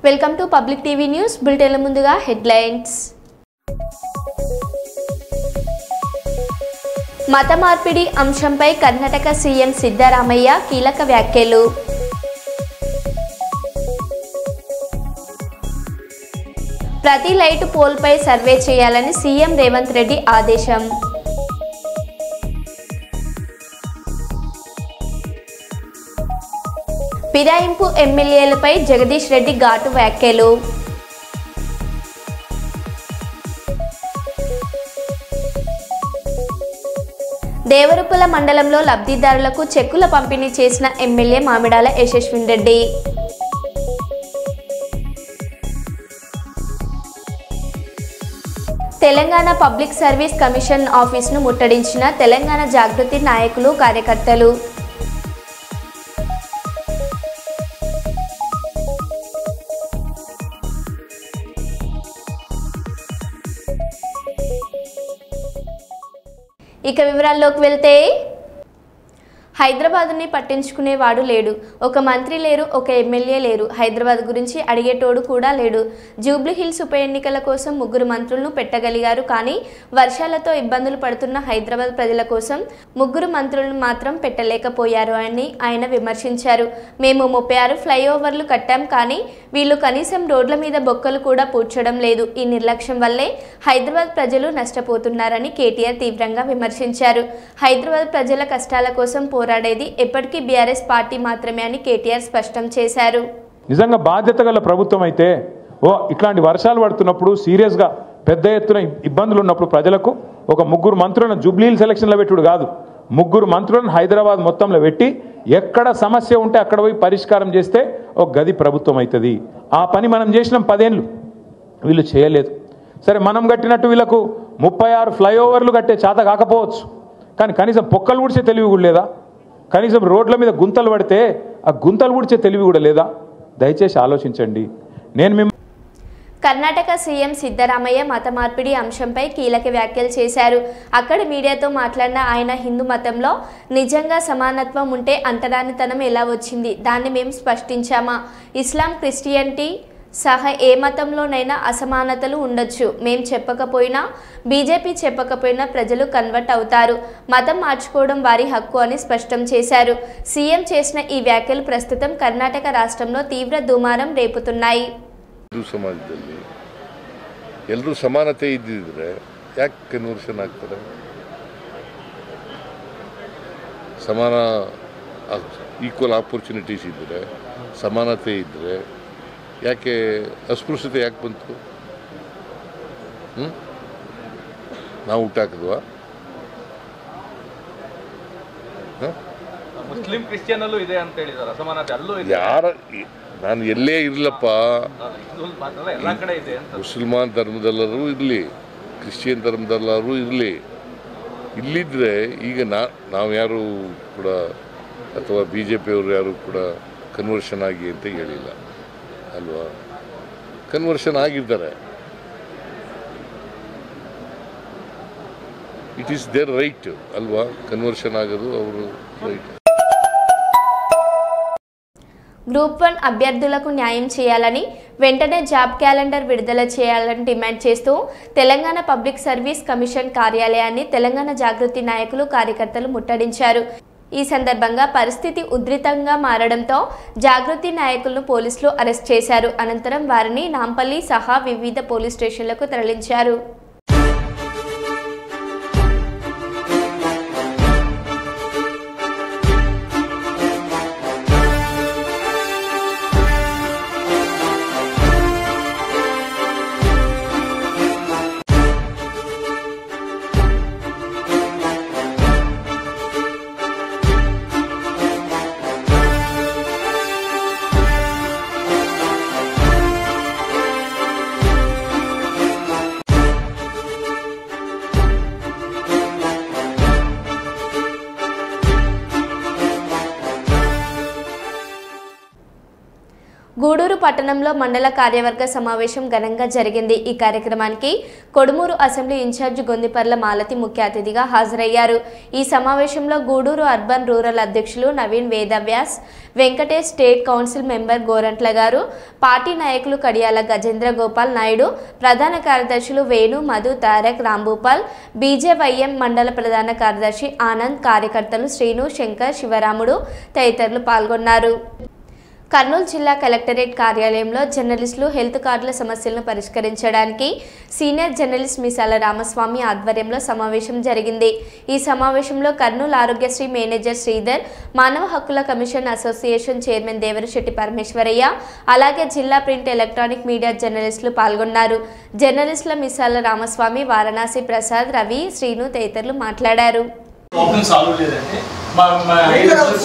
Welcome to public TV news బులెటిన్ల ముందుగా headlines. మత మార్పిడి అంశంపై కర్ణాటక సీఎం సిద్ధరామయ్య కీలక వ్యాఖ్యలు. ప్రతి లైట్ పోల్పై సర్వే చేయాలని సీఎం రేవంత్ రెడ్డి ఆదేశం. ఫిరాయింపు ఎమ్మెల్యేలపై జగదీష్ రెడ్డి ఘాటు వ్యాఖ్యలు. దేవరుపుల మండలంలో లబ్ధిదారులకు చెక్కుల పంపిణీ చేసిన MLA Mamidala Yashaswini Reddy. Telangana public service commission ఆఫీసును ముట్టడించిన తెలంగాణ జాగృతి నాయకులు, కార్యకర్తలు. ఇక వివరాల్లోకి వెళ్తే, హైదరాబాద్ని పట్టించుకునేవాడు లేడు. ఒక మంత్రి లేరు, ఒక ఎమ్మెల్యే లేరు. హైదరాబాద్ గురించి అడిగేటోడు కూడా లేడు. జూబ్లీహిల్స్ ఉప ఎన్నికల కోసం 3 మంత్రులను పెట్టగలిగారు. కానీ వర్షాలతో ఇబ్బందులు పడుతున్న హైదరాబాద్ ప్రజల కోసం 3 మంత్రులను మాత్రం పెట్టలేకపోయారు అని ఆయన విమర్శించారు. మేము 36 ఫ్లైఓవర్లు కట్టాం, కానీ వీళ్ళు కనీసం రోడ్ల మీద బొక్కలు కూడా పూడ్చడం లేదు. ఈ నిర్లక్ష్యం వల్లే హైదరాబాద్ ప్రజలు నష్టపోతున్నారని కేటీఆర్ తీవ్రంగా విమర్శించారు. హైదరాబాద్ ప్రజల కష్టాల కోసం పోరాడేది ఎప్పటికీ బీఆర్ఎస్ పార్టీ మాత్రమే అని కేటీఆర్ స్పష్టం చేశారు. నిజంగా బాధ్యత గల ప్రభుత్వం అయితే ఇట్లాంటి వర్షాలు పడుతున్నప్పుడు సీరియస్గా పెద్ద ఎత్తున ఇబ్బందులు ఉన్నప్పుడు ప్రజలకు ఒక 3 మంత్రులను జూబ్లీహిల్స్ ఎలక్షన్లో పెట్టుడు కాదు, 3 మంత్రులను హైదరాబాద్ మొత్తంలో పెట్టి ఎక్కడ సమస్య ఉంటే అక్కడ పోయి పరిష్కారం చేస్తే ఒక గది ప్రభుత్వం అవుతుంది. ఆ పని మనం చేసినాం 10 ఏళ్ళు, వీళ్ళు చేయలేదు. సరే, మనం కట్టినట్టు వీళ్ళకు 36 ఫ్లైఓవర్లు కట్టే చేత కాకపోవచ్చు, కానీ కనీసం పొక్కలు ఊడ్చే తెలివి కూడా లేదా? కనీసం రోడ్ల మీద గుంతలు పడితే ఆ గుంతలు ఊడ్చే తెలివి కూడా లేదా? దయచేసి ఆలోచించండి. కర్ణాటక సీఎం సిద్ధరామయ్య మత మార్పిడి అంశంపై కీలక వ్యాఖ్యలు చేశారు. అక్కడ మీడియాతో మాట్లాడిన ఆయన, హిందూ మతంలో నిజంగా సమానత్వం ఉంటే అంటరానితనం ఎలా వచ్చింది? దాన్ని మేము స్పష్టించామా? ఇస్లాం, క్రిస్టియనిటీ సహా ఏ మతంలోనైనా అసమానతలు ఉండొచ్చు. మేం చెప్పకపోయినా, బీజేపీ చెప్పకపోయినా ప్రజలు కన్వర్ట్ అవుతారు. మతం మార్చుకోవడం వారి హక్కు అని స్పష్టం చేశారు. సీఎం చేసిన ఈ వ్యాఖ్యలు ప్రస్తుతం కర్ణాటక రాష్ట్రంలో తీవ్ర దుమారం రేపుతున్నాయి. ಸಮಾಜದಲ್ಲಿ ಎಲ್ಲರೂ ಸಮಾನತೆ ಇದ್ದಿದ್ರೆ ಯಾಕೆ ಕನ್ವರ್ಷನ್ ಆಗ್ತಾರೆ? ಸಮಾನ ಈಕ್ವಲ್ ಆಪರ್ಚುನಿಟೀಸ್ ಇದ್ದರೆ, ಸಮಾನತೆ ಇದ್ದರೆ ಯಾಕೆ ಅಸ್ಪೃಶ್ಯತೆ ಯಾಕೆ ಬಂತು? ನಾವು ಹುಟ್ಟಾಕಿದ್ವಾ? ಮುಸ್ಲಿಂ ಕ್ರಿಶ್ಚಿಯನ್ ಅಲ್ಲೂ ಇದೆ ಅಂತ ಹೇಳಿದಾರೆ, ಅಸಮಾನತೆ ಅಲ್ಲೂ ಇದೆ. ಯಾರ ನಾನು ಎಲ್ಲೇ ಇರಲಪ್ಪ, ಎಲ್ಲ ಕಡೆ ಇದೆ ಅಂತ. ಮುಸಲ್ಮಾನ್ ಧರ್ಮದಲ್ಲರೂ ಇರಲಿ, ಕ್ರಿಶ್ಚಿಯನ್ ಧರ್ಮದಲ್ಲರೂ ಇರಲಿ, ಇಲ್ಲಿದ್ದರೆ ಈಗ ನಾವು ಯಾರು ಕೂಡ ಅಥವಾ BJP ಅವರು ಯಾರು ಕೂಡ ಕನ್ವರ್ಷನ್ ಆಗಿ ಅಂತ ಹೇಳಿಲ್ಲ ಅಲ್ವಾ? ಕನ್ವರ್ಷನ್ ಆಗಿದ್ದಾರೆ. ಇಟ್ ಈಸ್ ದೇರ್ ರೈಟ್ ಅಲ್ವಾ? ಕನ್ವರ್ಷನ್ ಆಗೋದು ಅವರು ರೈಟ್. గ్రూప్ 1 అభ్యర్థులకు న్యాయం చేయాలని, వెంటనే జాబ్ క్యాలెండర్ విడుదల చేయాలని డిమాండ్ చేస్తూ తెలంగాణ పబ్లిక్ సర్వీస్ కమిషన్ కార్యాలయాన్ని తెలంగాణ జాగృతి నాయకులు, కార్యకర్తలు ముట్టడించారు. ఈ సందర్భంగా పరిస్థితి ఉధృతంగా మారడంతో జాగృతి నాయకులను పోలీసులు అరెస్ట్ చేశారు. అనంతరం వారిని నాంపల్లి సహా వివిధ పోలీస్ స్టేషన్లకు తరలించారు. పట్టణంలో మండల కార్యవర్గ సమావేశం ఘనంగా జరిగింది. ఈ కార్యక్రమానికి కొడుమూరు అసెంబ్లీ ఇన్ఛార్జ్ గొందిపర్ల మాలతి ముఖ్య అతిథిగా హాజరయ్యారు. ఈ సమావేశంలో గూడూరు అర్బన్ రూరల్ అధ్యక్షులు Naveen Vedavyas, Venkatesh, state council member Gorantla గారు, పార్టీ నాయకులు కడియాల గజేంద్ర గోపాల్ నాయుడు, ప్రధాన కార్యదర్శులు వేణు, మధు, తారక్, రాంభూపాల్, బీజేవైఎం మండల ప్రధాన కార్యదర్శి ఆనంద్, కార్యకర్తలు శ్రీను, శంకర్, శివరాముడు తదితరులు పాల్గొన్నారు. కర్నూలు జిల్లా కలెక్టరేట్ కార్యాలయంలో జర్నలిస్టులు హెల్త్ కార్డుల సమస్యలను పరిష్కరించడానికి సీనియర్ జర్నలిస్ట్ మిసాల రామస్వామి ఆధ్వర్యంలో సమావేశం జరిగింది. ఈ సమావేశంలో కర్నూలు ఆరోగ్యశ్రీ మేనేజర్ శ్రీధర్, మానవ హక్కుల commission association chairman Devarasetti Parameswaraiah, అలాగే జిల్లా ప్రింట్ ఎలక్ట్రానిక్ మీడియా జర్నలిస్టులు పాల్గొన్నారు. జర్నలిస్టుల మిసాల రామస్వామి, వారణాసి ప్రసాద్, రవి, శ్రీను తదితరులు మాట్లాడారు. ప్రాబ్లం సాల్వ్ లేదంటే మా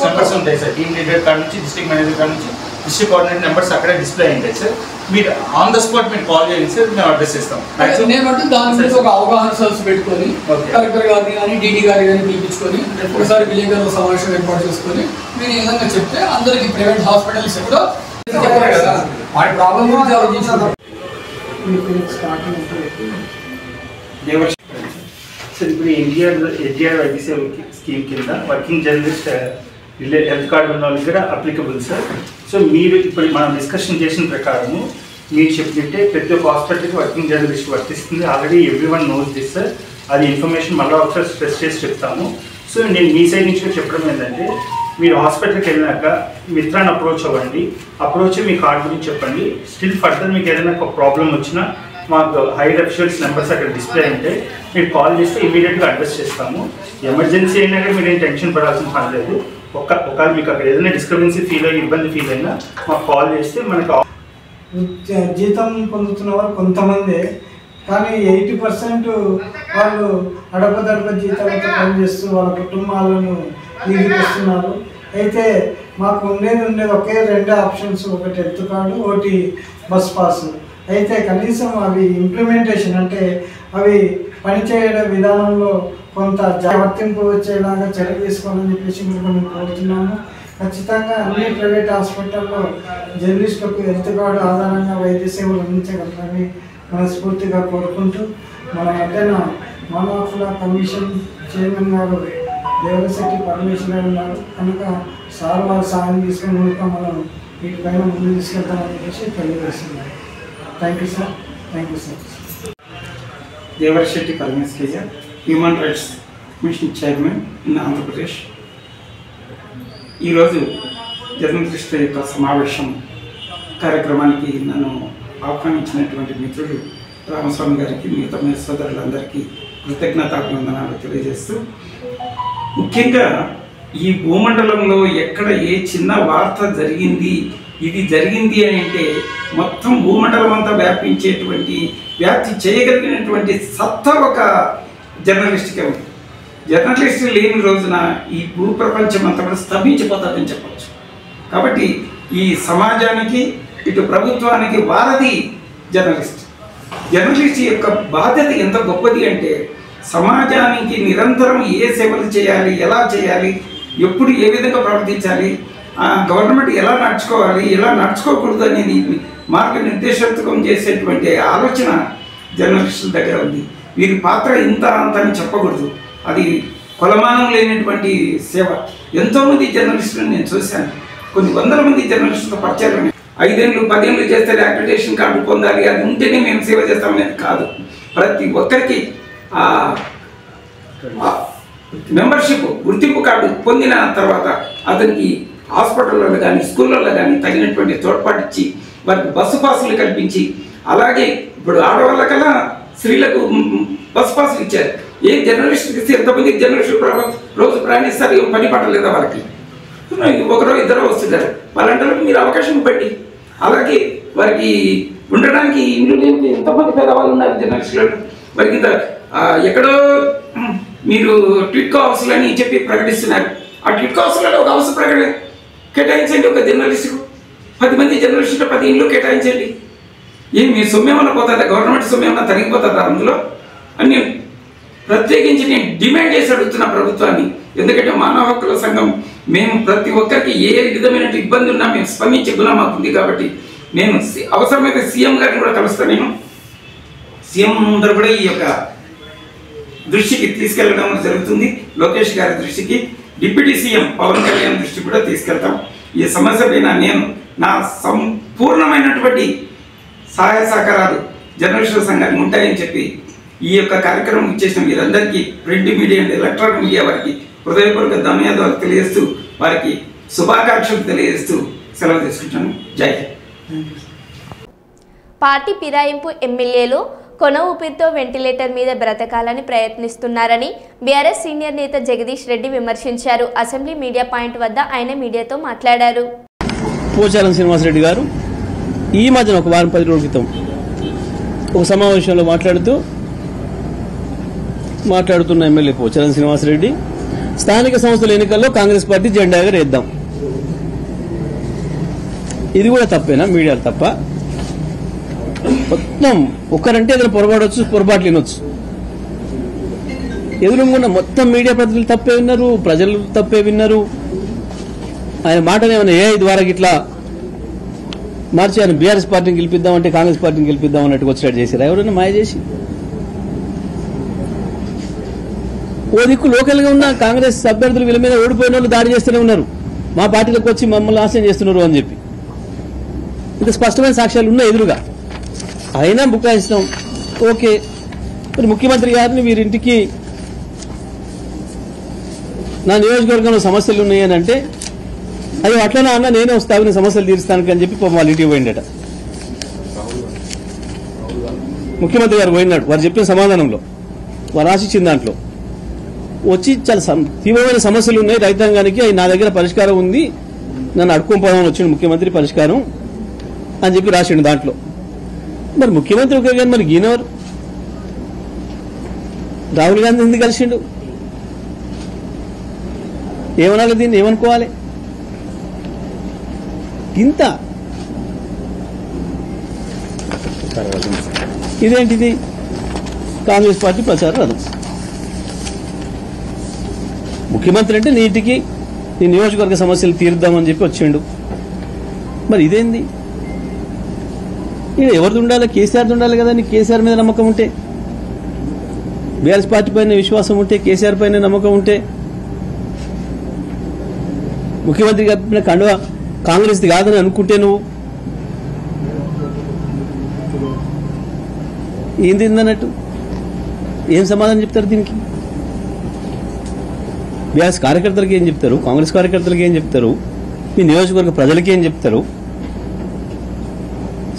నెంబర్స్ ఉంటాయి సార్. టీమ్ లీడర్ కాడ నుంచి డిస్ట్రిక్ట్ మేనేజర్ కాడ నుంచి డిస్ట్రిక్ట్ కోఆర్డినేటర్ నెంబర్స్ అక్కడే డిస్ప్లే ఉంటాయి సార్. మీరు ఆన్ ద స్పాట్ మీరు కాల్ చేయండి సార్, మేము అడ్రస్ చేస్తాం. నేనంటే దాని మీద ఒక అవగాహన సదస్సు పెట్టుకొని కలెక్టర్ గారిని కానీ డీడీ గారిని కానీ పిలిపించుకొని ఒకసారి విలేకరుల సమావేశం ఏర్పాటు చేసుకొని మీరు ఈ విధంగా చెప్తే అందరికి ప్రైవేట్ హాస్పిటల్స్ కూడా చెప్పారు కదా వాటి ప్రాబ్లం గురించి ఆలోచించారు. సార్ ఇప్పుడు ఎన్టీఆర్ వైద్య స్కీమ్ కింద వర్కింగ్ జర్నలిస్ట్ హెల్త్ కార్డు ఉన్న వాళ్ళకి కూడా అప్లికబుల్ సార్. సో మీరు ఇప్పుడు మనం డిస్కషన్ చేసిన ప్రకారము మీరు చెప్పినట్టే ప్రతి ఒక్క హాస్పిటల్కి వర్కింగ్ జర్నలిస్ట్ వర్తిస్తుంది. Already everyone knows this sir. అది ఇన్ఫర్మేషన్ మళ్ళీ ఒకసారి స్ట్రెస్ చేసి చెప్తాము. సో నేను మీ సైడ్ నుంచి చెప్పడం ఏంటంటే మీరు హాస్పిటల్కి వెళ్ళినాక మిత్రాన్ని అప్రోచ్ అవ్వండి. అప్రోచ్ మీ కార్డు గురించి చెప్పండి. స్టిల్ ఫర్దర్ మీకు ఏదైనా ఒక ప్రాబ్లం వచ్చినా మాకు హైర్ అఫీషియల్స్ నెంబర్స్ అక్కడ డిస్ప్లే ఉంటే మీరు కాల్ చేస్తే ఇమీడియట్గా అడ్రస్ చేస్తాము. ఎమర్జెన్సీ అయినా కూడా మీరు ఏం టెన్షన్ పడాల్సిన పని లేదు. ఒకవేళ మీకు అక్కడ ఏదైనా డిస్టర్బెన్సీ ఫీల్ అయ్యి ఇబ్బంది ఫీల్ అయినా మాకు కాల్ చేస్తే మనకు జీతం పొందుతున్న వాళ్ళు కొంతమంది, కానీ 80% వాళ్ళు అడపదడప జీతాలతో పనిచేస్తూ వాళ్ళ కుటుంబాలను ఈగిస్తున్నారు. అయితే మాకు ఉండేది ఒకే 2 ఆప్షన్స్, ఒకటి హెల్త్ కార్డు, ఒకటి బస్ పాస్. అయితే కనీసం అవి ఇంప్లిమెంటేషన్ అంటే అవి పనిచేయడం విధానంలో కొంత వర్తింపు వచ్చేలాగా చర్య తీసుకోవాలని చెప్పేసి మేము కోరుతున్నాము. ఖచ్చితంగా అన్ని ప్రైవేట్ హాస్పిటల్లో జర్నలిస్టులకు హెల్త్ కార్డు ఆధారంగా వైద్య సేవలు అందించగలరని మనస్ఫూర్తిగా కోరుకుంటూ మన మధ్యన మానవ హక్కుల కమిషన్ చైర్మన్ గారు దేవరశెట్టి పరమేశ్వర ఉన్నారు కనుక సార్ వారి సాయం తీసుకుని కనుక మనం వీటిపైన ముందు తీసుకెళ్తామని చెప్పేసి తెలియజేస్తున్నారు. Thank you sir. Thank you sir. Devarasetti Parameswaraiah, human rights commission chairman in Andhra Pradesh. ఈరోజు జర్నలిస్టుల యొక్క సమావేశం కార్యక్రమానికి నన్ను ఆహ్వానించినటువంటి మిత్రులు రామస్వామి గారికి, మిగతా సోదరులందరికీ కృతజ్ఞతాభివందనాలు తెలియజేస్తూ, ముఖ్యంగా ఈ భూమండలంలో ఎక్కడ ఏ చిన్న వార్త జరిగింది, ఇది జరిగింది అని అంటే మొత్తం భూమండలం అంతా వ్యాప్తి చేయగలిగినటువంటి సత్తా ఒక జర్నలిస్ట్కే ఉంది. జర్నలిస్ట్ లేని రోజున ఈ భూప్రపంచం అంతా కూడా స్తంభించిపోతుందని చెప్పవచ్చు. కాబట్టి ఈ సమాజానికి ఇటు ప్రభుత్వానికి వారధి జర్నలిస్ట్. జర్నలిస్ట్ యొక్క బాధ్యత ఎంత గొప్పది అంటే సమాజానికి నిరంతరం ఏ సేవలు చేయాలి, ఎలా చేయాలి, ఎప్పుడు ఏ విధంగా ప్రవర్తించాలి, గవర్నమెంట్ ఎలా నడుచుకోవాలి, ఎలా నడుచుకోకూడదు అనేది మార్గనిర్దేశకం చేసేటువంటి ఆలోచన జర్నలిస్టుల దగ్గర ఉంది. వీరి పాత్ర ఇంత అంత అని చెప్పకూడదు. అది కొలమానం లేనటువంటి సేవ. ఎంతోమంది జర్నలిస్టులను నేను చూశాను. కొన్ని వందల మంది జర్నలిస్టులతో పరిచయం. 5 ఏళ్ళు 10 ఏళ్ళు చేస్తే అక్రిడిటేషన్ కార్డు పొందాలి, అది ఉంటేనే మేము సేవ చేస్తామనేది కాదు. ప్రతి ఒక్కరికి మెంబర్షిప్ గుర్తింపు కార్డు పొందిన తర్వాత అతనికి హాస్పిటల్లో కానీ స్కూళ్ళల్లో కానీ తగినటువంటి తోడ్పాటు ఇచ్చి వారికి బస్సు పాసులు కల్పించి, అలాగే ఇప్పుడు ఆడవాళ్ళకల్లా స్త్రీలకు బస్సు పాసులు ఇచ్చారు. ఏ జర్నలిస్ట్కి ఇస్తే ఎంతమంది జర్నలిస్టులు రోజు ప్రయాణిస్తారు, ఏం పని పడలేదా వాళ్ళకి? ఒకరో ఇద్దరు వస్తున్నారు. వాళ్ళంటే మీరు అవకాశం ఇవ్వండి. అలాగే వారికి ఉండడానికి ఇల్లు లేని ఎంతమంది పేదవాళ్ళు ఉన్నారు జర్నలిస్టులు. వారికి ఎక్కడో మీరు ట్విట్ హౌస్లు అని చెప్పి ప్రకటిస్తున్నారు. ఆ ట్విట్ హౌస్లలో ఒక హౌస్ కేటాయించండి. ఒక జర్నలిస్టుకు 10 మంది జర్నలిస్టులు 10 ఇళ్ళు కేటాయించండి. ఏం మీ సొమ్మేమన్నా పోతుందా? గవర్నమెంట్ సొమ్మేమన్నా తరిగిపోతుందా అందులో? అని ప్రత్యేకించి నేను డిమాండ్ చేసి అడుగుతున్న ప్రభుత్వాన్ని. ఎందుకంటే మానవ హక్కుల సంఘం మేము ప్రతి ఒక్కరికి ఏ విధమైన ఇబ్బంది ఉన్నా మేము స్పందించే గుణం మాకుంది. కాబట్టి నేను అవసరమైతే సీఎం గారిని కూడా కలుస్తాను. నేను సీఎం ముందర కూడా ఈ యొక్క దృష్టికి తీసుకెళ్లడం జరుగుతుంది. లోకేష్ గారి దృష్టికి, డిప్యూటీ సీఎం పవన్ కళ్యాణ్ దృష్టికి కూడా తీసుకెళ్తాం. ఈ సమస్య పైన నేను నా సంపూర్ణమైనటువంటి సహాయ సహకారాలు జర్నలిస్టుల సంఘానికి ఉంటాయని చెప్పి ఈ యొక్క కార్యక్రమం ఇచ్చేసిన మీరందరికీ print media and electronic media వారికి హృదయపూర్వక ధన్యవాదాలు తెలియజేస్తూ వారికి శుభాకాంక్షలు తెలియజేస్తూ సెలవు తీసుకుంటాను. జై హింద్. పార్టీ ఫిరాయింపు ఎమ్మెల్యేలు కొన ఊపిరితో వెంటిలేటర్ మీద బ్రతకాలని ప్రయత్నిస్తున్నారని బీఆర్ఎస్ సీనియర్ నేత జగదీష్ రెడ్డి విమర్శించారు. అసెంబ్లీ మీడియా పాయింట్ వద్ద ఆయన మీడియాతో మాట్లాడారు. పోచారం శ్రీనివాసరెడ్డి గారు ఈ మధ్యన ఒక వారం 10 రోజుల క్రితం ఒక సమావేశంలో మాట్లాడుతున్న ఎమ్మెల్యే పోచారం శ్రీనివాసరెడ్డి స్థానిక సంస్థల ఎన్నికల్లో కాంగ్రెస్ పార్టీ జెండా ఎగరేద్దాం. ఇది కూడా తప్పేనా? మీడియాలు తప్ప? మొత్తం ఒక్కరంటే ఏదైనా పొరపాట్లు వినొచ్చు. ఎదురుగా మొత్తం మీడియా ప్రతినిధులు తప్పే విన్నారు, ప్రజలు తప్పే విన్నారు. ఆయన మాటలు ఏమైనా AI ద్వారా ఇట్లా మార్చి ఆయన బీఆర్ఎస్ పార్టీని గెలిపిద్దామంటే కాంగ్రెస్ పార్టీని గెలిపిద్దాం అన్నట్టుగా వచ్చేటట్టు చేశారు. ఎవరైనా మాయ చేసి ఓ దిక్కు లోకల్ గా ఉన్న కాంగ్రెస్ అభ్యర్థులు వీళ్ళ మీద ఓడిపోయిన వాళ్ళు దాడి చేస్తూనే ఉన్నారు. మా పార్టీలోకి వచ్చి మమ్మల్ని ఆశయం చేస్తున్నారు అని చెప్పి ఇంత స్పష్టమైన సాక్ష్యాలు ఉన్నాయి ఎదురుగా. అయినా బుకాయిస్తాం. ఓకే, మరి ముఖ్యమంత్రి గారిని వీరింటికి నా నియోజకవర్గంలో సమస్యలు ఉన్నాయని అంటే అయ్యో అట్లనే అన్న నేనే వస్తాను సమస్యలు తీరుస్తానికి అని చెప్పి వాళ్ళ ఇంటికి పోయిండట. ముఖ్యమంత్రి గారు పోయినాడు. వారు చెప్పిన సమాధానంలో, వారు ఆశించిన దాంట్లో వచ్చి చాలా తీవ్రమైన సమస్యలు ఉన్నాయి రైతాంగానికి, అవి నా దగ్గర పరిష్కారం ఉంది, నన్ను అడుక్కోపోదామని వచ్చిండు ముఖ్యమంత్రి పరిష్కారం అని చెప్పి రాసిండు దాంట్లో. మరి ముఖ్యమంత్రి ఒకే కానీ మరి గీనవరు రాహుల్ గాంధీ ఎందుకు కలిసిండు? ఏమనాలి దీన్ని? ఏమనుకోవాలి? ఇంత ఇదేంటిది? కాంగ్రెస్ పార్టీ ప్రచార రథం. ముఖ్యమంత్రి అంటే నీ ఇంటికి నీ నియోజకవర్గ సమస్యలు తీరుద్దామని చెప్పి వచ్చిండు. మరి ఇదేంది? ఇక్కడ ఎవరిది ఉండాలి? కేసీఆర్ది ఉండాలి కదా. నీకు కేసీఆర్ మీద నమ్మకం ఉంటే, బీఆర్ఎస్ పార్టీ పైన విశ్వాసం ఉంటే, కేసీఆర్ పైన నమ్మకం ఉంటే, ముఖ్యమంత్రి గారి కండువా కాంగ్రెస్ది కాదని అనుకుంటే నువ్వు ఏంది అన్నట్టు ఏం సమాధానం చెప్తారు దీనికి? బీఆర్ఎస్ కార్యకర్తలకు ఏం చెప్తారు? కాంగ్రెస్ కార్యకర్తలకు ఏం చెప్తారు? మీ నియోజకవర్గ ప్రజలకి ఏం చెప్తారు?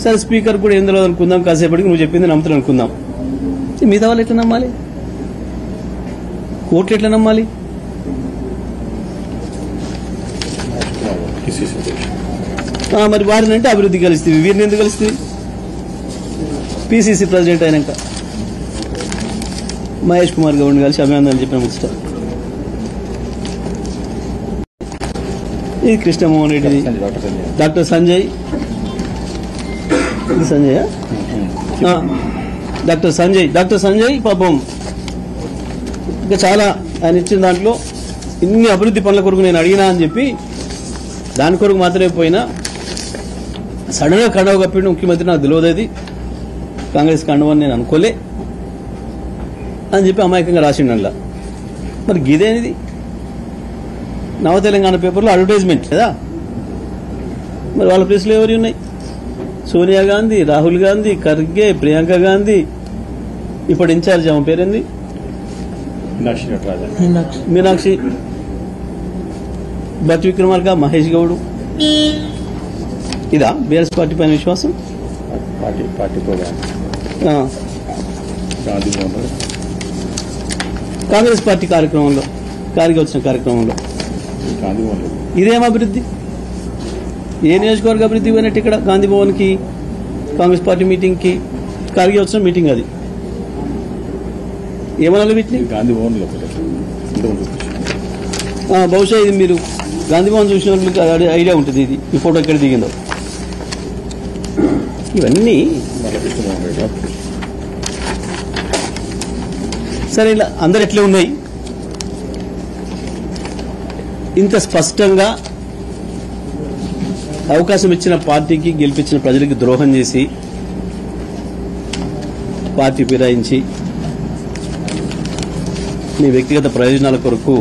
సరే, స్పీకర్ కూడా ఏం తెలియదు అనుకుందాం, కాసేపటికి నువ్వు చెప్పింది నమ్ముతాను అనుకుందాం. మిగతా వాళ్ళు ఎట్లా నమ్మాలి? కోర్టులు ఎట్లా నమ్మాలి? మరి వారిని అంటే అభివృద్ధి కలుస్తుంది, వీరిని ఎందుకు కలుస్తుంది? PCC ప్రెసిడెంట్ అయినాక మహేష్ కుమార్ గౌడ్ని కలిసి అభినందనలు చెప్పిన ముచ్చట. ఇది కృష్ణమోహన్ రెడ్డి, డాక్టర్ సంజయ్, సంజయ్ డాక్టర్ సంజయ్ పాపం ఇంకా చాలా ఆయన ఇచ్చిన దాంట్లో ఇన్ని అభివృద్ధి పనుల కొరకు నేను అడిగినా అని చెప్పి దాని కొరకు మాత్రమే పోయినా సడన్గా కండవ కప్పిండు ముఖ్యమంత్రి. నాకు తెలియదు అది కాంగ్రెస్ కండవ అని నేను అనుకోలే అని చెప్పి అమాయకంగా రాసిండు అందులో. మరి గిదేనిది? నవ తెలంగాణ పేపర్లో అడ్వర్టైజ్మెంట్ కదా. మరి వాళ్ళ ప్లేస్లో ఎవరు ఉన్నాయి? సోనియా గాంధీ, రాహుల్ గాంధీ, ఖర్గే, ప్రియాంక గాంధీ, ఇప్పుడు ఇన్ఛార్జ్ ఆమె పేరేంది, మీనాక్షి, భట్ విక్రమార్క, మహేష్ గౌడ్. ఇదా బీఆర్ఎస్ పార్టీ పైన విశ్వాసం? కాంగ్రెస్ పార్టీ కార్యక్రమంలో కారికి వచ్చిన కార్యక్రమంలో ఇదేం అభివృద్ధి? ఏ నియోజకవర్గ అభివృద్ధి పోయినట్టు? ఇక్కడ గాంధీ భవన్కి కాంగ్రెస్ పార్టీ మీటింగ్కి కారికి వచ్చిన మీటింగ్ అది. ఏమనాలి వీటిని? గాంధీ భవన్లో బహుశా ఇది మీరు గాంధీ భవన్ చూసిన మీకు ఐడియా ఉంటుంది ఇది ఈ ఫోటో ఎక్కడ దిగిందో. ఇవన్నీ సరే, ఇలా అందరు ఎట్లే ఉన్నాయి. ఇంత స్పష్టంగా అవకాశం ఇచ్చిన పార్టీకి గెలిపించిన ప్రజలకు ద్రోహం చేసి పార్టీ ఫిరాయించి మీ వ్యక్తిగత ప్రయోజనాల కొరకు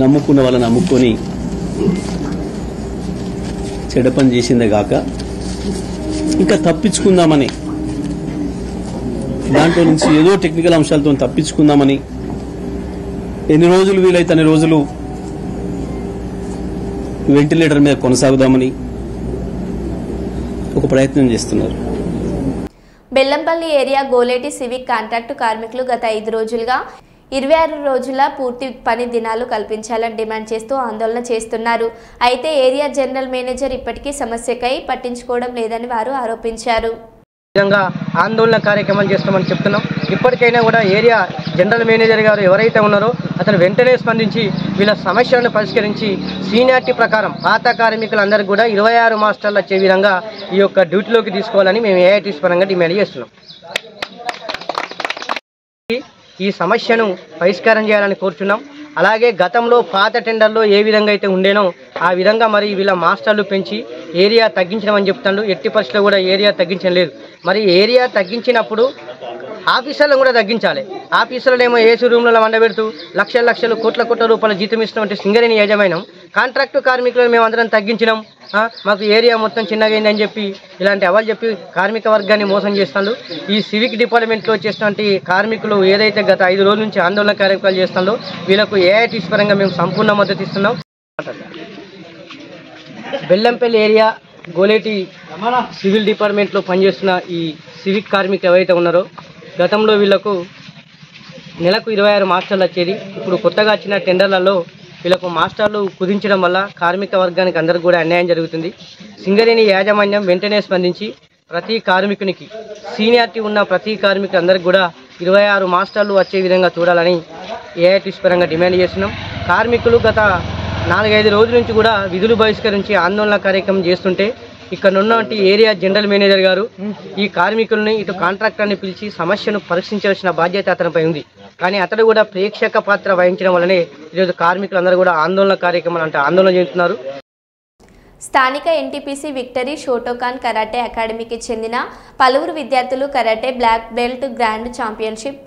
నమ్ముకున్న వాళ్ళని నమ్ముకొని చెడ్డ పని చేసిందే గాక ఇంకా తప్పించుకుందామని దాంట్లో నుంచి ఏదో టెక్నికల్ అంశాలతో తప్పించుకుందామని ఎన్ని రోజులు వీలైతే అన్ని రోజులు వెంటిలేటర్ మీద కొనసాగుదామని ఒక ప్రయత్నం చేస్తున్నారు. Bellampalli area Goleti civic contract కార్మికులు గత 5 రోజులుగా 26 రోజుల పూర్తి పని దినాలు కల్పించాలని డిమాండ్ చేస్తూ ఆందోళన చేస్తున్నారు. అయితే ఏరియా జనరల్ మేనేజర్ ఇప్పటికీ సమస్యకై పట్టించుకోవడం లేదని వారు ఆరోపించారు. విధంగా ఆందోళన కార్యక్రమాలు చేస్తామని చెప్తున్నాం. ఇప్పటికైనా కూడా ఏరియా జనరల్ మేనేజర్ గారు ఎవరైతే ఉన్నారో అతను వెంటనే స్పందించి వీళ్ళ సమస్యలను పరిష్కరించి సీనియారిటీ ప్రకారం పాత కార్మికులందరికీ కూడా 26 మాస్టర్లు వచ్చే విధంగా ఈ యొక్క డ్యూటీలోకి తీసుకోవాలని మేము ఏఐటీసీ పరంగా డిమాండ్ చేస్తున్నాం. ఈ సమస్యను పరిష్కారం చేయాలని కోరుచున్నాం. అలాగే గతంలో పాత టెండర్లో ఏ విధంగా అయితే ఉండేనో ఆ విధంగా మరి వీళ్ళ మాస్టర్లు పెంచి ఏరియా తగ్గించమని చెప్తాను. ఎట్టి పరిస్థితుల్లో కూడా ఏరియా తగ్గించడం లేదు. మరి ఏరియా తగ్గించినప్పుడు ఆఫీసర్లను కూడా తగ్గించాలి. ఆఫీసర్లు ఏసీ రూమ్లలో వండబెడుతూ లక్షల కోట్ల రూపాయల జీతం ఇస్తున్నట్టు సింగరేణి యాజమాన్యం కాంట్రాక్టు కార్మికులను మేము అందరం తగ్గించినాం, మాకు ఏరియా మొత్తం చిన్నగా అయిందని చెప్పి ఇలాంటి అవాళ్ళు చెప్పి కార్మిక వర్గాన్ని మోసం చేస్తాడు. ఈ సివిక్ డిపార్ట్మెంట్లో చేసినటువంటి కార్మికులు ఏదైతే గత 5 రోజుల నుంచి ఆందోళన కార్యక్రమాలు చేస్తుందో వీళ్ళకు ఏఐటీసీ పరంగా మేము సంపూర్ణ మద్దతు ఇస్తున్నాం. బెల్లంపల్లి ఏరియా గోలేటి సివిల్ డిపార్ట్మెంట్లో పనిచేస్తున్న ఈ సివిక్ కార్మికులు ఎవరైతే ఉన్నారో గతంలో వీళ్లకు నెలకు 26 మాస్టర్లు వచ్చేది. ఇప్పుడు కొత్తగా వచ్చిన టెండర్లలో వీళ్ళకు మాస్టర్లు కుదించడం వల్ల కార్మిక వర్గానికి అందరికీ కూడా అన్యాయం జరుగుతుంది. సింగరేణి యాజమాన్యం వెంటనే స్పందించి ప్రతి కార్మికునికి సీనియారిటీ ఉన్న ప్రతి కార్మికులు అందరికీ కూడా 26 మాస్టర్లు వచ్చే విధంగా చూడాలని ఏఐటీసీ పరంగా డిమాండ్ చేస్తున్నాం. కార్మికులు గత 4-5 రోజుల నుంచి కూడా విధులు బహిష్కరించి ఆందోళన కార్యక్రమం చేస్తుంటే ఇక్కడ ఉన్నటువంటి ఏరియా జనరల్ మేనేజర్ గారు ఈ కార్మికుల్ని ఇటు కాంట్రాక్టర్ని పిలిచి సమస్యను పరీక్షించాల్సిన బాధ్యత అతనిపై ఉంది. కానీ అతడు కూడా ప్రేక్షక పాత్ర వహించడం వల్లనే ఈరోజు కార్మికులందరూ కూడా ఆందోళన కార్యక్రమాలు ఆందోళన చేస్తున్నారు. స్థానిక ఎన్టీపీసీ విక్టరీ షోటోకాన్ కరాటే అకాడమీకి చెందిన పలువురు విద్యార్థులు karate black belt grand championship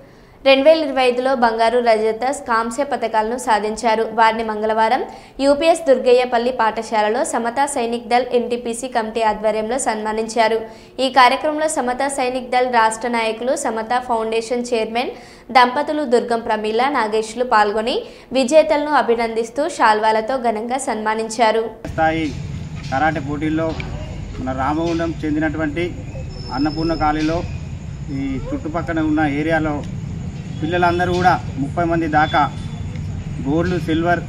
2025లో బంగారు, రజత, కాంస్య పథకాలను సాధించారు. వారిని మంగళవారం యూపీఎస్ దుర్గయ్యపల్లి పాఠశాలలో సమతా సైనిక్ దళ్ ఎన్టీపీసీ కమిటీ ఆధ్వర్యంలో సన్మానించారు. ఈ కార్యక్రమంలో సమతా సైనిక్ దళ్ రాష్ట్ర నాయకులు, సమతా ఫౌండేషన్ చైర్మన్ దంపతులు దుర్గం ప్రమీల, నాగేష్లు పాల్గొని విజేతలను అభినందిస్తూ శాల్వాలతో ఘనంగా సన్మానించారు. స్థాయి కరాటే పోటీల్లో మన రామగుండం చెందినటువంటి అన్నపూర్ణ కాలనీలో ఈ చుట్టుపక్కల ఉన్న ఏరియాలో పిల్లలందరూ కూడా 30 మంది దాకా గోల్డ్, సిల్వర్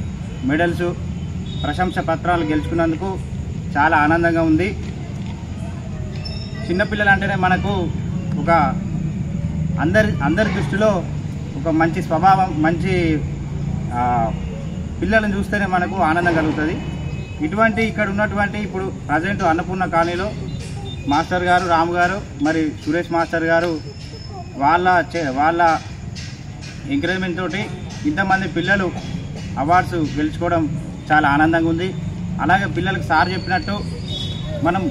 మెడల్స్, ప్రశంస పత్రాలు గెలుచుకున్నందుకు చాలా ఆనందంగా ఉంది. చిన్నపిల్లలు అంటేనే మనకు ఒక అందరి దృష్టిలో ఒక మంచి స్వభావం, మంచి పిల్లలను చూస్తేనే మనకు ఆనందం కలుగుతుంది. ఇటువంటి ఇక్కడ ఉన్నటువంటి ఇప్పుడు ప్రజెంట్ అన్నపూర్ణ కాలనీలో మాస్టర్ గారు, రాము గారు, మరి సురేష్ మాస్టర్ గారు వాళ్ళ ఎంకరేజ్మెంట్ తోటి ఇంతమంది పిల్లలు అవార్డ్స్ గెలుచుకోవడం చాలా ఆనందంగా ఉంది. అలాగే పిల్లలకు సార్ చెప్పినట్టు మనం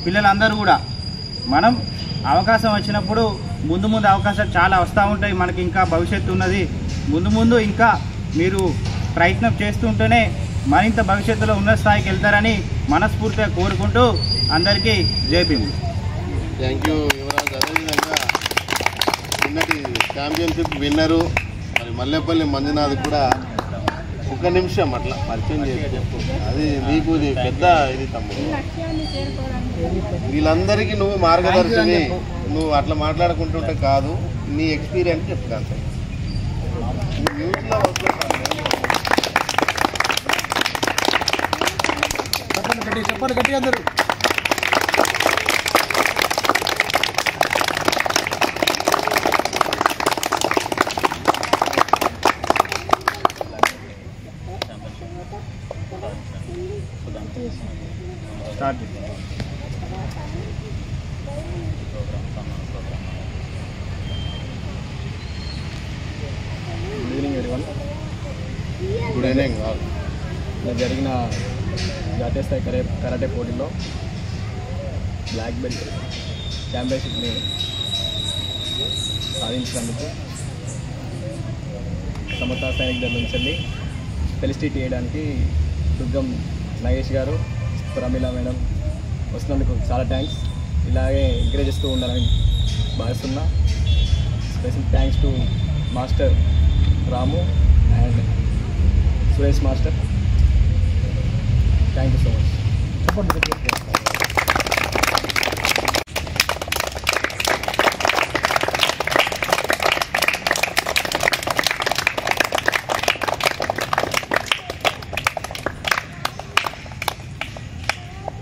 పిల్లలందరూ కూడా మనం అవకాశం వచ్చినప్పుడు ముందు అవకాశాలు చాలా వస్తూ ఉంటాయి. మనకి ఇంకా భవిష్యత్తు ఉన్నది. ముందు ఇంకా మీరు ప్రయత్నం చేస్తుంటేనే మరింత భవిష్యత్తులో ఉన్నత స్థాయికి వెళ్తారని మనస్ఫూర్తిగా కోరుకుంటూ అందరికీ జై భీమ్. Thank you Yuvraj. అదేవిధంగా నిన్నటి ఛాంపియన్షిప్ విన్నరు మరి మల్లెపల్లి మంజునాథ్ కూడా 1 నిమిషం అట్లా పరిచయం చేసి అది నీకు పెద్ద ఇది తమ్ముడు. వీళ్ళందరికీ నువ్వు మార్గదర్శిని. నువ్వు అట్లా మాట్లాడుకుంటుంటే కాదు, నీ ఎక్స్పీరియన్స్ చెప్తాను సార్. న్యూస్లో చెప్పండి గట్టి అందరూ. Good evening. జరిగిన జాతీయ స్థాయి కరాటే పోటీలో బ్లాక్ బెల్ట్ ఛాంపియన్షిప్ని సాధించినందుకు సమతా సైనిక్ దళ నుంచి ఫెలిసిటేట్ చేయడానికి దుర్గం నాగేష్ గారు, ప్రమీల మేడం వస్తున్నందుకు చాలా థ్యాంక్స్. ఇలాగే ఎంకరేజ్ చేస్తూ ఉండాలని భావిస్తున్నా. Special thanks to master Ramu and Suresh master. Thank you so much.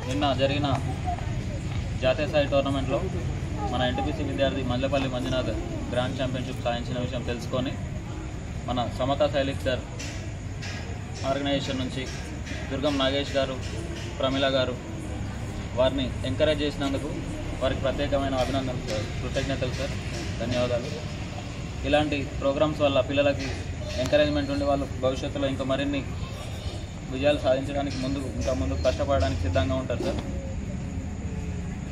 నిన్న జరిగిన జాతీయ స్థాయి టోర్నమెంట్లో మన ఎన్టీపీసీ విద్యార్థి మల్లెపల్లి మంజునాథ్ గ్రాండ్ ఛాంపియన్షిప్ సాధించిన విషయం తెలుసుకొని మన సమతా సైనిక్ దళ్ ఆర్గనైజేషన్ నుంచి దుర్గం నాగేష్ గారు, ప్రమీల గారు వారిని ఎంకరేజ్ చేసినందుకు వారికి ప్రత్యేకమైన అభినందనలు, కృతజ్ఞతలు సార్, ధన్యవాదాలు. ఇలాంటి ప్రోగ్రామ్స్ వల్ల పిల్లలకి ఎంకరేజ్మెంట్ ఉండి వాళ్ళు భవిష్యత్తులో ఇంకా మరిన్ని విజయాలు సాధించడానికి ఇంకా ముందు కష్టపడడానికి సిద్ధంగా ఉంటారు సార్.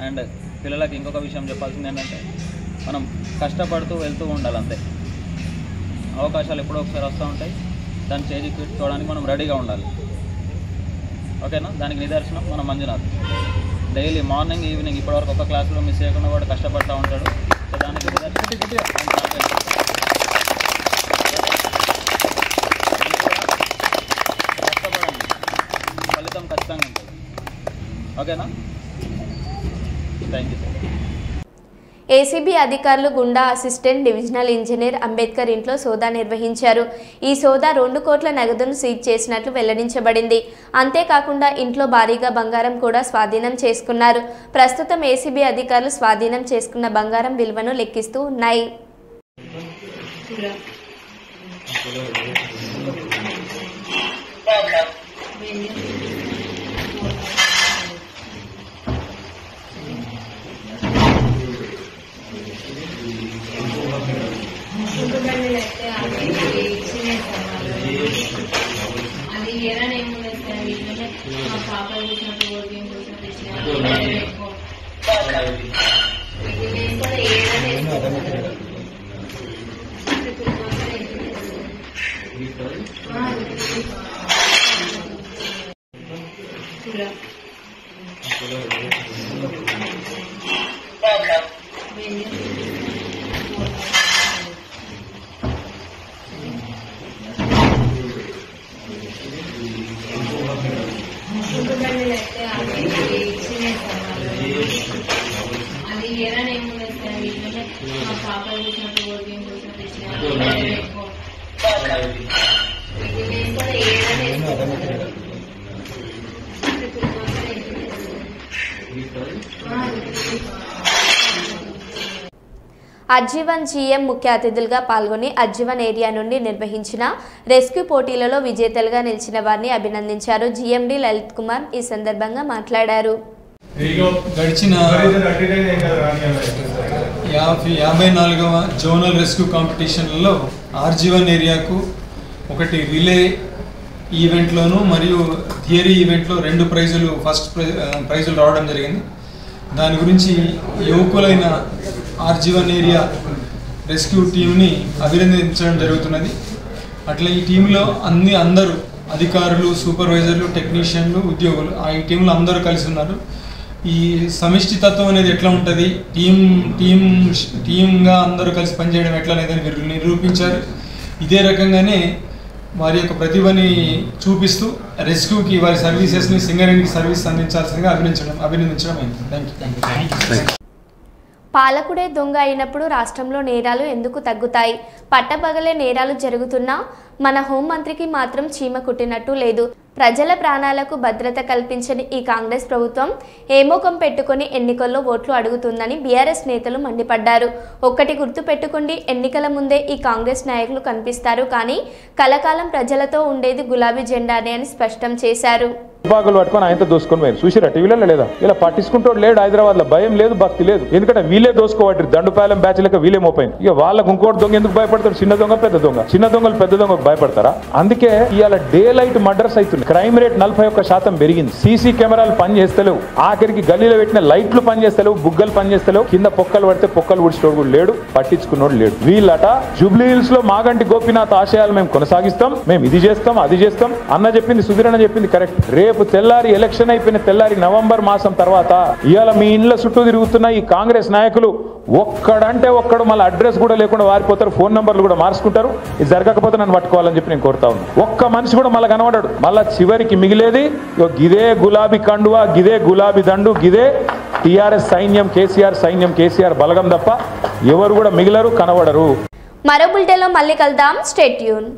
అండ్ పిల్లలకి ఇంకొక విషయం చెప్పాల్సింది ఏంటంటే మనం కష్టపడుతూ వెళ్తూ ఉండాలి అంతే. అవకాశాలు ఎప్పుడో ఒకసారి వస్తూ ఉంటాయి, దాన్ని చేజికి పెట్టుకోవడానికి మనం రెడీగా ఉండాలి. ఓకేనా? దానికి నిదర్శనం మన మంజునాథ్. డైలీ మార్నింగ్ ఈవినింగ్ ఇప్పటివరకు ఒక క్లాస్లో మిస్ చేయకుండా కూడా కష్టపడుతూ ఉంటాడు. సో దానికి ఫలితం ఖచ్చితంగా ఉంటుంది. ఓకేనా? Thank you sir. ఏసీబీ అధికారులు గుండా అసిస్టెంట్ డివిజనల్ ఇంజనీర్ అంబేద్కర్ ఇంట్లో సోదా నిర్వహించారు. ఈ సోదా 2 కోట్ల నగదును సీజ్ చేసినట్లు వెల్లడించబడింది. అంతేకాకుండా ఇంట్లో భారీగా బంగారం కూడా స్వాధీనం చేసుకున్నారు. ప్రస్తుతం ఏసీబీ అధికారులు స్వాధీనం చేసుకున్న బంగారం విలువను లెక్కిస్తూ ఉన్నాయి. అది ఏదైనా ఏముంది మా పాప చూసినట్టు ఓడియం చూసినట్టు అది ఏదైనా ఏముంది మా పాప చూసినట్టు ఓడియం చూసినట్టు అజ్జీవన్ జీఎం ముఖ్య అతిథులుగా పాల్గొని అజ్జీవన్ ఏరియా నుండి నిర్వహించిన రెస్క్యూ పోటీలలో విజేతలుగా నిలిచిన వారిని అభినందించారు. జీఎండీ లలిత్ కుమార్ ఈ సందర్భంగా మాట్లాడారు. గడిచిన 54వ జోనల్ రెస్క్యూ కాంపిటీషన్లలో ఆర్జీవన్ ఏరియాకు ఒకటి రిలే ఈవెంట్లోను మరియు థియరీ ఈవెంట్లో 2 ప్రైజులు ఫస్ట్ ప్రైజులు రావడం జరిగింది. దాని గురించి యువకులైన ఆర్జీవన్ ఏరియా రెస్క్యూ టీంని అభినందించడం జరుగుతున్నది. అట్లా ఈ టీంలో అందరూ అధికారులు, సూపర్వైజర్లు, టెక్నీషియన్లు, ఉద్యోగులు ఈ టీంలో అందరూ కలిసి ఉన్నారు. ఈ సమిష్టి తత్వం అనేది ఎట్లా ఉంటుంది, టీమ్గా అందరూ కలిసి పనిచేయడం ఎట్లా లేదని వీరు నిరూపించారు. ఇదే రకంగానే వారి యొక్క ప్రతిభని చూపిస్తూ రెస్క్యూకి వారి సర్వీసెస్ని సింగరేణికి సర్వీస్ అందించాల్సిందిగా అభినందించడం అయింది. Thank you. పాలకుడే దొంగ అయినప్పుడు రాష్ట్రంలో నేరాలు ఎందుకు తగ్గుతాయి? పట్టపగలే నేరాలు జరుగుతున్నా మన హోంమంత్రికి మాత్రం చీమ కుట్టినట్టు లేదు. ప్రజల ప్రాణాలకు భద్రత కల్పించని ఈ కాంగ్రెస్ ప్రభుత్వం ఏమోకం పెట్టుకుని ఎన్నికల్లో ఓట్లు అడుగుతుందని బీఆర్ఎస్ నేతలు మండిపడ్డారు. ఒక్కటి గుర్తు పెట్టుకోండి, ఎన్నికల ముందే ఈ కాంగ్రెస్ నాయకులు కనిపిస్తారు, కానీ కలకాలం ప్రజలతో ఉండేది గులాబీ జెండానే అని స్పష్టం చేశారు. తుపాకులు పట్టుకొని ఆయనతో దోసుకొని పోయారు. చూసిరా టీవీలలో లేదా? ఇలా పట్టించుకుంటాడు లేడు హైదరాబాద్ లో. భయం లేదు, భక్తి లేదు. ఎందుకంటే వీళ్ళే దోసుకోవట్రు. దండుపాలెం బ్యాచ్ లెక్క వీళ్ళే మోపోయింది. ఇక వాళ్ళకు ఇంకోటి దొంగ ఎందుకు భయపడతారు? చిన్న దొంగ పెద్ద దొంగ. చిన్న దొంగలు పెద్ద దొంగకు భయపడతారా? అందుకే ఇవాళ డే లైట్ మర్డర్స్ అవుతుంది. క్రైమ్ రేట్ 41% పెరిగింది. సీసీ కెమెరాలు పనిచేస్తలేవు. ఆఖరికి గల్లీలో పెట్టిన లైట్లు పనిచేస్తలేవు, బుగ్గలు పనిచేస్తలేవు. కింద పొక్కలు పడితే పొక్కలు ఊడ్చేటోడు కూడా లేడు, పట్టించుకున్నోడు లేడు. వీళ్ళట జూబ్లీ హిల్స్ లో మాగంటి గోపీనాథ్ ఆశయాలు మేము కొనసాగిస్తాం, మేము ఇది చేస్తాం అది చేస్తాం అన్న చెప్పింది, సుధీరన్న చెప్పింది కరెక్ట్. రేపు తెల్లారి ఎలక్షన్ అయిపోయిన తెల్లారి నవంబర్ మాసం తర్వాత ఇవాళ మీ ఇండ్ల చుట్టూ తిరుగుతున్న ఈ కాంగ్రెస్ నాయకులు ఒక్కడంటే ఒక్కడు మళ్ళీ అడ్రస్ కూడా లేకుండా వారిపోతారు, ఫోన్ నంబర్లు కూడా మార్చుకుంటారు. ఇది జరగకపోతే నన్ను పట్టుకోవాలని చెప్పి నేను కోరుతా ఉన్నాను. ఒక్క మనిషి కూడా మళ్ళీ కనబడాడు. మళ్ళా చివరికి మిగిలేది గిదే గులాబీ కండువా, గిదే గులాబీ దండు, గిదే టీఆర్ఎస్ సైన్యం, కేసీఆర్ సైన్యం, కేసీఆర్ బలగం తప్ప ఎవరు కూడా మిగిలరు, కనబడరు. మరో బులెటిన్లో మళ్ళీ కలుద్దాం. Stay tune.